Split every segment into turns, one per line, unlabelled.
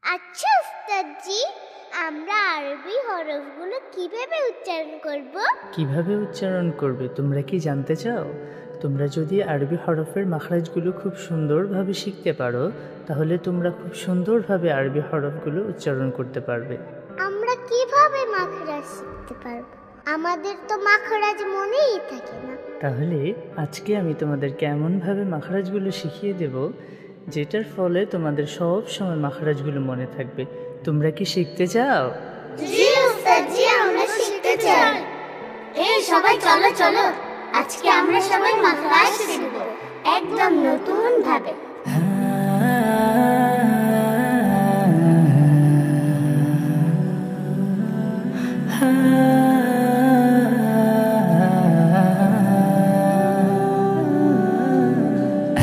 আচ্ছা উস্তাদজি, আমরা আরবি হরফগুলো কিভাবে উচ্চারণ করব?
কিভাবে উচ্চারণ করবে তোমরা কি জানতে চাও? তোমরা যদি আরবি হরফের মাখরাজগুলো খুব সুন্দরভাবে শিখতে পারো, তাহলে তোমরা খুব সুন্দরভাবে আরবি হরফগুলো উচ্চারণ করতে পারবে।
আমরা কিভাবে মাখরাজ শিখতে পারবো? আমাদের তো মাখরাজ মনেই থাকে না।
তাহলে আজকে আমি তোমাদেরকে এমনভাবে মাখরাজগুলো শিখিয়ে দেব, যেটার ফলে তোমাদের সব সময় মাখরাজগুলো মনে থাকবে। তোমরা কি শিখতে চাও?
জি উস্তাদজি, আমরা শিখতে চাই। এই সবাই চলো চলো, আজকে আমরা সবাই মাখরাজ শিখব একদম নতুন ভাবে।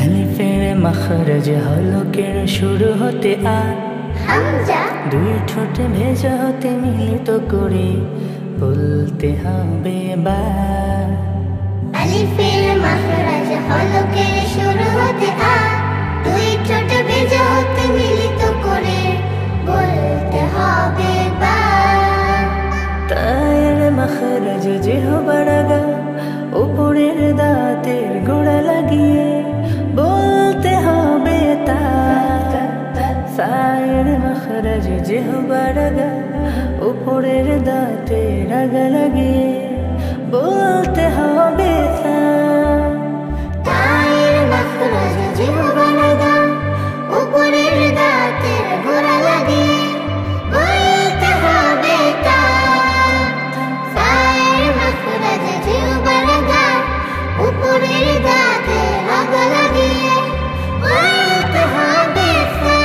আলিফের মাখরাজ হলকের শুরু হতে
হামজা
দুই ঠোঁটে ভেজা হতে মিলিত করে বলতে হবে বা।
আলিফের মাখরাজ হলকের শুরু হতে দুই ঠোঁট ভেজা হতে মিলিত করে বলতে হবে বা।
তায়ের মাখরাজ জিহ্বার আগা উপরের দাঁতের গোড়া লাগিয়ে বলতে হবে তা। তায়ের মাখরাজ জিহ্বার আগা উপরের দাঁতের আগা লাগিয়ে বলতে হবে তা।
তায়ের মাখরাজ জিহ্বার আগা উপরের দাঁতের গোড়া লাগিয়ে বলতে হবে তা। তায়ের মাখরাজ জিহ্বার আগা উপরের দাঁতের আগা লাগিয়ে বলতে হবে তা।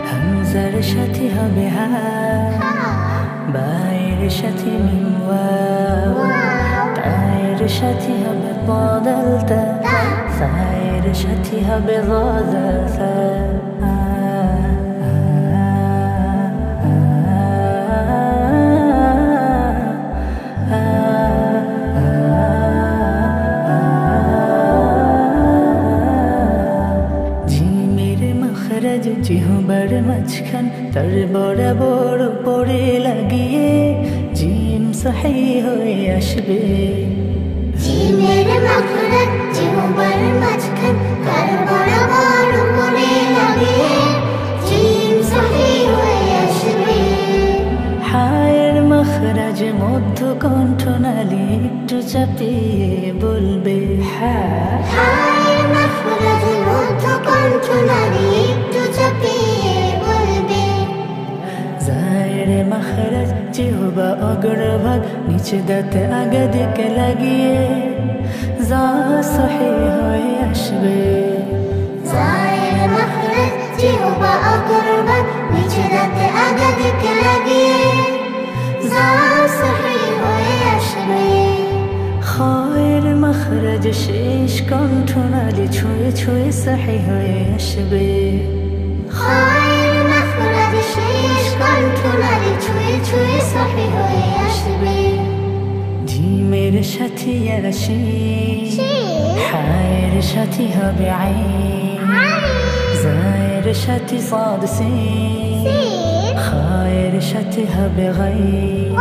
হামজার সাথে হবে হা, বায়ের সাথে মিম ওয়াও, তায়ের সাথে হবে দাল তা, সায়ের সাথে হবে দাল সা। জিমের মাখরাজ জিহ্বার মাঝখান তার বরাবর উপরে লাগিয়ে জিম সহি হয়ে আসবে।
জিমের মাখরাজ জিহ্বার মাঝখান তার বরাবর উপরে লাগিয়ে জিম সহি হয়ে আসবে।
হায়ের মাখরাজ মধ্য কণ্ঠনালী একটু চাপিয়ে বলবে হা।
হায়ের মাখরাজ মধ্য কণ্ঠনালী একটু চাপিয়ে বলবে।
জায়ের মাখরাজ জিহ্বা অগ্রভাগ নিচে দাঁতে আগা দিকে লাগিয়ে যা সহি হয়ে আসবে।
জায়ের মাখরাজ জিহ্বা অগ্রভাগ নিচে দাঁতে আগা দিকে লাগিয়ে যা সহি হয়ে আসবে।
খায়ের মাখরাজ শেষ কণ্ঠনালী ছুঁয়ে ছুঁয়ে সহি হয়ে আসবে।
খায়ের মাখরাজ শেষ কণ্ঠনালী ছুঁয়ে ছুঁয়ে সহি হয়ে আসবে।
জিমের সাথে শিন, হায়ের সাথে হবে আইন, জায়ের সাথে সাদ সিন, খায়ের সাথে হবে গাইন।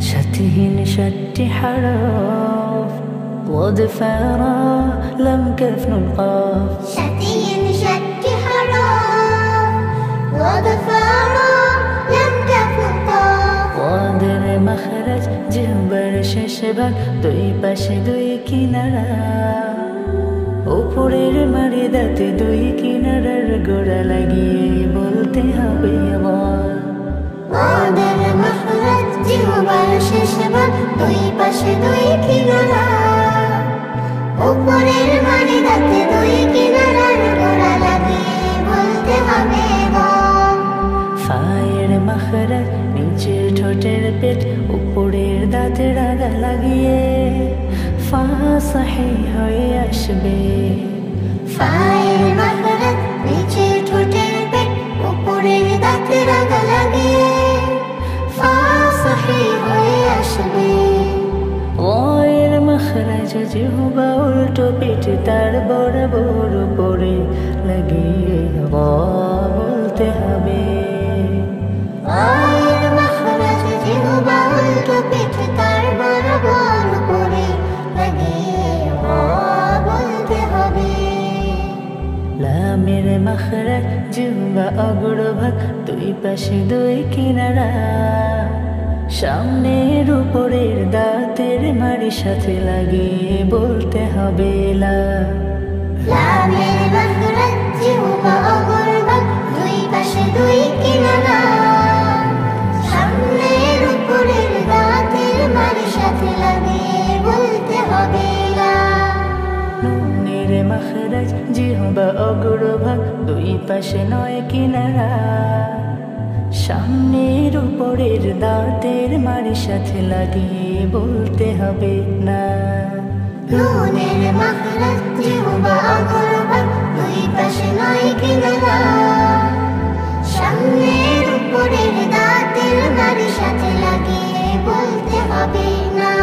شتهن شت حرف ضد فارا لم كف نون قاف.
شتين شت حرف وضفارا لم تكن قاف.
ضادر مخرج জিহ্বার শেষ ভাগ দুই পাশে দুই কিনারা, উপরের মারি দাঁতে দুই কিনারার গোড়া লাগিয়ে বলতে হবে বল।
ضادر مخرج জিহ্বার শেষ ভাগ দুই পাশে দুই কিনারা, উপরের মারি দাঁতে দুই কিনারার গোড়া লাগিয়ে বলতে হবে বল।
ফায়ের মাখরাজ নিচের ঠোঁটের পেট উপরের দাঁতের আগা লাগিয়ে ফা সহি হয়ে আসবে।
ফায়ের মাখরাজ নিচের ঠোঁটের পেট উপরের দাঁতের আগা
জিহ্বা উল্টো পিঠ তার বরাবর উপরে লাগিয়ে বলতে হবে।
আয়ের মাখরাজ জিহ্বা উল্টো পিঠ তার বরাবর উপরে লাগিয়ে বলতে হবে।
লামের মাখরাজ জিহ্বা অগ্রভাগ দুই পাশে দুই কিনারা, সামনের উপরের দাঁতের মাড়ির সাথে লাগিয়ে বলতে হবে লা।
লামের মাখরাজ জিহ্বা অগ্রভাগ দুই পাশে দুই কিনারা, সামনের উপরের দাঁতের মাড়ির সাথে লাগিয়ে বলতে হবে লা।
নুনের মাখরাজ জিহ্বা অগ্রভাগ দুই পাশে নয় কিনারা, সামনের উপরের দাঁতের মাড়ির সাথে লাগিয়ে বলতে হবে না।
নুনের মাখরাজ জিহ্বা অগ্রভাগ দুই পাশে নয় কিনারা, সামনের উপরের দাঁতের মাড়ির সাথে লাগিয়ে বলতে হবে না।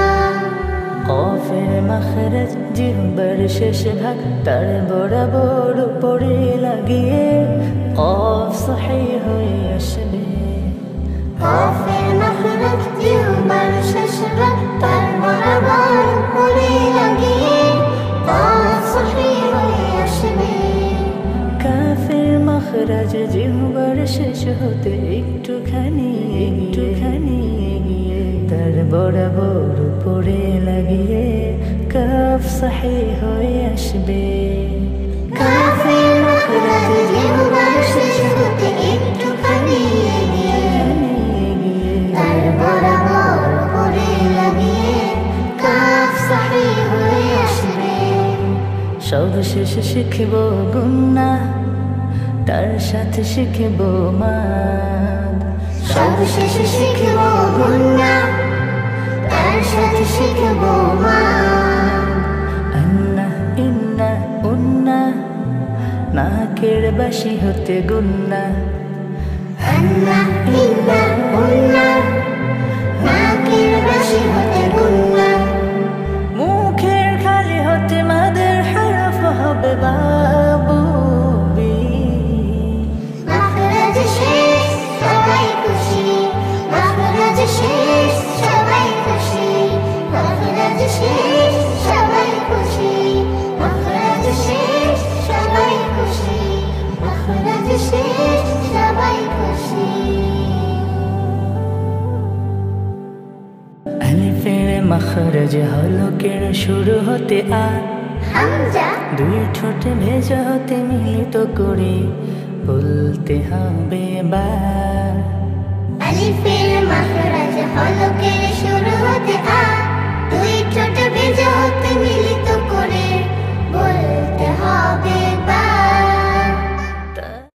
কফের মাখরাজ জিহ্বার শেষ ভাগ তার বরাবর উপরে লাগিয়ে কফ সহিহ হয়ে আসবে।
কফের মাখরাজ জিহ্বার শেষ ভাগ তার বরাবর উপরে লাগিয়ে কফ সহিহ হয়ে আসবে।
কাফের মাখরাজ জিহ্বার শেষ হতে একটুখানি এগিয়ে তার বরাবর উপরে লাগিয়ে কাফ সহিহ হয়ে আসবে।
কাফের মাখরাজ জিহ্বার শেষ হতে একটুখানি এগিয়ে তার বরাবর উপরে লাগিয়ে কাফ সহিহ হয়ে আসবে।
সবশেষে শিখব গুন্না, তার সাথে শিখব মাদ।
সবশেষে শিখব গুন্না, তার সাথে শিখব মাদ।
আন্না ইন্না উন্না, নাকের বাসি হতে গুন্না।
আন্না ইন্না উন্না, নাকের বাসি হতে গুন্না।
মুখের খালি হতে মাদের হরফ হবে বাবু।
মাখরাজ শেষ সবাই খুশি, মাখরাজ শেষ সবাই খুশি, মাখরাজ শেষ সবাই খুশি, মাখরাজ শেষ সবাই খুশি, মাখরাজ শেষ সবাই খুশি।
আলিফের মাখরাজ হলকের শুরু হতে আ,
হামজা
দুই ঠোঁটে ভেজা হতে মিলিত করে বলতে হবে বা।
আলিফের মাখরাজ হলকের শুরু হতে আ,